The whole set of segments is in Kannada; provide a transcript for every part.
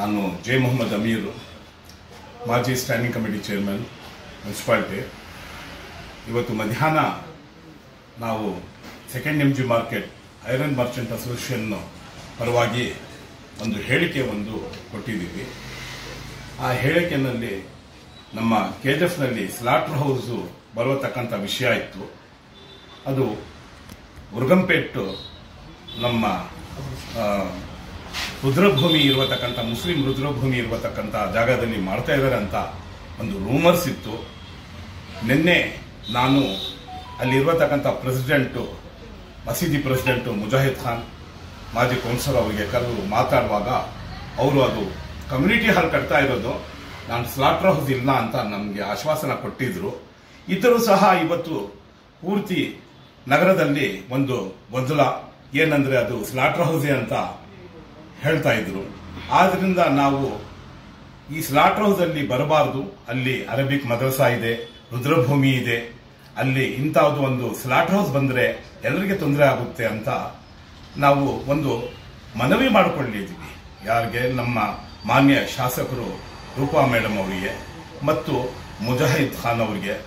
ನಾನು ಜೆ ಮೊಹಮ್ಮದ್ ಅಮೀರ್, ಮಾಜಿ ಸ್ಟ್ಯಾಂಡಿಂಗ್ ಕಮಿಟಿ ಚೇರ್ಮನ್ ಮುನ್ಸಿಪಾಲಿಟಿ. ಇವತ್ತು ಮಧ್ಯಾಹ್ನ ನಾವು second MG market iron Merchant association ಪರವಾಗಿ ಒಂದು ಹೇಳಿಕೆ ಕೊಟ್ಟಿದ್ದೀವಿ. ಆ ಹೇಳಿಕೆಯಲ್ಲಿ ನಮ್ಮ KGFನಲ್ಲಿ ಸ್ಲಾಟರ್ ಹೌಸ್ ಬರತಕ್ಕಂಥ ವಿಷಯ ಇತ್ತು. ಅದು ಉರ್ಗಂಪೇಟ್ ನಮ್ಮ ರುದ್ರಭೂಮಿ ಇರತಕ್ಕಂಥ ಮುಸ್ಲಿಂ ರುದ್ರಭೂಮಿ ಇರತಕ್ಕಂಥ ಜಾಗದಲ್ಲಿ ಮಾಡ್ತಾ ಇದ್ದಾರೆ ಅಂತ ಒಂದು ರೂಮರ್ಸ್ ಇತ್ತು. ನಿನ್ನೆ ನಾನು ಅಲ್ಲಿರುವತಕ್ಕಂಥ ಪ್ರೆಸಿಡೆಂಟು, ಮಸೀದಿ ಪ್ರೆಸಿಡೆಂಟು ಮುಜಾಹಿದ್ ಖಾನ್, ಮಾಜಿ ಕೌನ್ಸಿಲರ್ ಅವರಿಗೆ ಕರೆದು ಮಾತಾಡುವಾಗ ಅವರು ಅದು ಕಮ್ಯುನಿಟಿ ಹಾಲ್ ಕಟ್ತಾ ಇರೋದು, ನಾನು ಸ್ಲಾಟರ್ ಹೌಸ್ ಇಲ್ಲ ಅಂತ ನಮಗೆ ಆಶ್ವಾಸನ ಕೊಟ್ಟಿದ್ರು. ಇದ್ದರೂ ಸಹ ಇವತ್ತು ಪೂರ್ತಿ ನಗರದಲ್ಲಿ ಒಂದು ಗೊಂದಲ ಏನಂದ್ರೆ ಅದು ಸ್ಲಾಟರ್ ಹೌಸೇ ಅಂತ ಹೇಳ್ತಾ ಇದ್ರು. ಆದ್ರಿಂದ ನಾವು ಈ ಸ್ಲಾಟರ್ ಹೌಸ್ ಅಲ್ಲಿ ಬರಬಾರದು. ಅಲ್ಲಿ ಅರಬಿಕ್ ಮದ್ರಸಾ ಇದೆ, ರುದ್ರಭೂಮಿ ಇದೆ. ಅಲ್ಲಿ ಇಂಥದ್ದು ಒಂದು ಸ್ಲಾಟರ್ ಹೌಸ್ ಬಂದ್ರೆ ಎಲ್ಲರಿಗೆ ತೊಂದರೆ ಆಗುತ್ತೆ ಅಂತ ನಾವು ಒಂದು ಮನವಿ ಮಾಡಿಕೊಂಡಿದ್ದೀವಿ. ಯಾರಿಗೆ? ನಮ್ಮ ಮಾನ್ಯ ಶಾಸಕರು ರೂಪಾ ಮೇಡಮ್ ಅವರಿಗೆ ಮತ್ತು ಮುಜಾಹಿದ್ ಖಾನ್ ಅವರಿಗೆ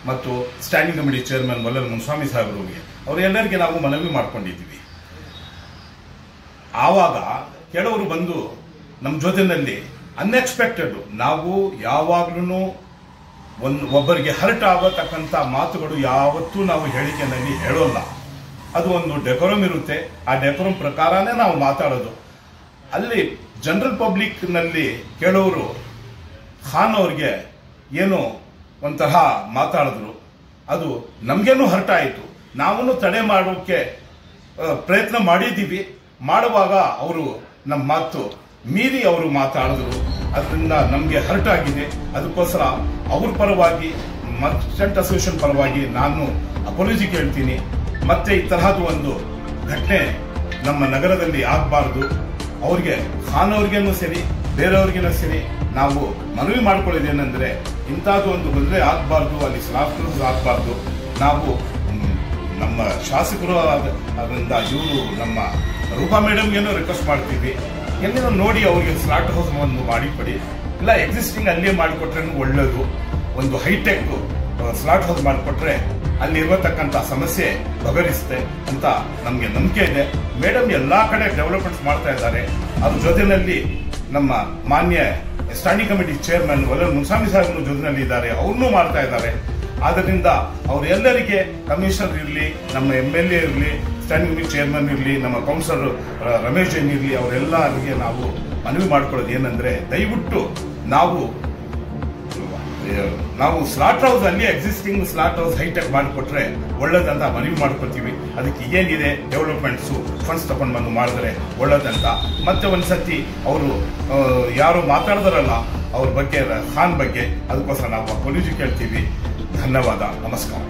ಮತ್ತು standing committee chairman Mallal Muniswamy ಸಾಹೇಬರಿಗೆ, ಅವರೆಲ್ಲರಿಗೆ ನಾವು ಮನವಿ ಮಾಡ್ಕೊಂಡಿದ್ದೀವಿ. ಆವಾಗ ಕೆಲವರು ಬಂದು ನಮ್ಮ ಜೊತೆಯಲ್ಲಿ ಅನ್ಎಕ್ಸ್ಪೆಕ್ಟೆಡ್, ನಾವು ಯಾವಾಗ್ಲೂ ಒಬ್ಬರಿಗೆ ಹರ್ಟ್ ಆಗತಕ್ಕಂಥ ಮಾತುಗಳು ಯಾವತ್ತೂ ನಾವು ಹೇಳಿಕೆಯಲ್ಲಿ ಹೇಳೋಲ್ಲ. ಅದು ಒಂದು ಡೆಕೋರಮ್ ಇರುತ್ತೆ. ಆ ಡೆಕೋರಮ್ ಪ್ರಕಾರನೇ ನಾವು ಮಾತಾಡೋದು. ಅಲ್ಲಿ ಜನರಲ್ ಪಬ್ಲಿಕ್ ನಲ್ಲಿ ಕೆಲವರು ಖಾನ್ ಅವ್ರಿಗೆ ಏನೋ ಒಂಥರ ಮಾತಾಡಿದ್ರು. ಅದು ನಮ್ಗೇನು ಹರ್ಟ್ ಆಯಿತು. ನಾವು ತಡೆ ಮಾಡೋಕೆ ಪ್ರಯತ್ನ ಮಾಡಿದ್ದೀವಿ. ಮಾಡುವಾಗ ಅವರು ನಮ್ಮ ಮಾತು ಮೀರಿ ಅವರು ಮಾತಾಡಿದ್ರು. ಅದರಿಂದ ನಮಗೆ ಹರ್ಟ್ ಆಗಿದೆ. ಅದಕ್ಕೋಸ್ಕರ ಅವ್ರ ಪರವಾಗಿ, ಮರ್ಚೆಂಟ್ ಅಸೋಸಿಯೇಷನ್ ಪರವಾಗಿ ನಾನು ಅಪಾಲಜಿ ಕೇಳ್ತೀನಿ. ಮತ್ತೆ ಈ ತರಹದ ಒಂದು ಘಟನೆ ನಮ್ಮ ನಗರದಲ್ಲಿ ಆಗಬಾರ್ದು. ಅವ್ರಿಗೆ, ಖಾನ್ ಅವ್ರಿಗೇನು ಸರಿ, ಬೇರೆಯವ್ರಿಗೇನೂ ಸರಿ, ನಾವು ಮನವಿ ಮಾಡ್ಕೊಳ್ಳೋದೇನೆಂದ್ರೆ ಇಂಥದ್ದು ಒಂದು ಗೊಂದಲ ಆಗಬಾರ್ದು, ಅಲ್ಲಿ ಸ್ಲಾಟರ್ ಹೌಸ್ ಆಗಬಾರ್ದು. ನಾವು ನಮ್ಮ ಶಾಸಕರು ಅದರಿಂದ ಇವರು ನಮ್ಮ ರೂಪಾ ಮೇಡಮ್ಗೇನೋ ರಿಕ್ವೆಸ್ಟ್ ಮಾಡ್ತೀವಿ, ಎಲ್ಲೇನೋ ನೋಡಿ ಅವ್ರಿಗೆ ಸ್ಲಾಟರ್ ಹೌಸ್ ಒಂದು ಮಾಡಿಕೊಡಿ, ಇಲ್ಲ ಎಕ್ಸಿಸ್ಟಿಂಗ್ ಅಲ್ಲೇ ಮಾಡಿಕೊಟ್ರೆ ಒಳ್ಳೇದು. ಒಂದು ಹೈಟೆಕ್ ಸ್ಲಾಟರ್ ಹೌಸ್ ಮಾಡಿಕೊಟ್ರೆ ಅಲ್ಲಿರುವತಕ್ಕಂಥ ಸಮಸ್ಯೆ ಬಗೆಹರಿಸುತ್ತೆ ಅಂತ ನಮಗೆ ನಂಬಿಕೆ ಇದೆ. ಮೇಡಮ್ ಎಲ್ಲಾ ಕಡೆ ಡೆವಲಪ್ಮೆಂಟ್ಸ್ ಮಾಡ್ತಾ ಇದ್ದಾರೆ. ಅದ್ರ ಜೊತೆಯಲ್ಲಿ ನಮ್ಮ ಮಾನ್ಯ standing committee chairman Mallal Munswamy ಸಾಹೇಬ್ ಜೊತೆಯಲ್ಲಿ ಇದ್ದಾರೆ, ಅವ್ರನ್ನೂ ಮಾಡ್ತಾ ಇದ್ದಾರೆ. ಆದ್ದರಿಂದ ಅವರೆಲ್ಲರಿಗೆ, ಕಮಿಷನರ್ ಇರಲಿ, ನಮ್ಮ MLA ಇರಲಿ, ಸ್ಟ್ಯಾಂಡಿಂಗ್ ಕಮಿಟಿ ಚೇರ್ಮನ್ ಇರಲಿ, ನಮ್ಮ ಕೌನ್ಸಿಲರ್ ರಮೇಶ್ ಜೈನ್ ಇರಲಿ, ಅವರೆಲ್ಲರಿಗೆ ನಾವು ಮನವಿ ಮಾಡ್ಕೊಳ್ಳೋದು ಏನಂದ್ರೆ ದಯವಿಟ್ಟು ನಾವು ಸ್ಲಾಟರ್ ಹೌಸ್ ಅಲ್ಲಿ ಎಕ್ಸಿಸ್ಟಿಂಗ್ ಸ್ಲಾಟರ್ ಹೌಸ್ ಹೈಟೆಕ್ ಮಾಡಿಕೊಟ್ರೆ ಒಳ್ಳೇದಂತ ಮನವಿ ಮಾಡ್ಕೊತೀವಿ. ಅದಕ್ಕೆ ಏನಿದೆ ಡೆವಲಪ್ಮೆಂಟ್ಸು ಫಂಡ್ಸ್ ತಗೊಂಡು ಬಂದು ಮಾಡಿದ್ರೆ ಒಳ್ಳೇದಂತ. ಮತ್ತೆ ಒಂದ್ಸತಿ ಅವರು ಯಾರು ಮಾತಾಡಿದ್ರಲ್ಲ ಅವ್ರ ಬಗ್ಗೆ, ಖಾನ್ ಬಗ್ಗೆ, ಅದಕ್ಕೋಸ್ಕರ ನಾವು ಅಪಾಲಜಿ ಕೇಳ್ತೀವಿ. ಧನ್ಯವಾದ, ನಮಸ್ಕಾರ.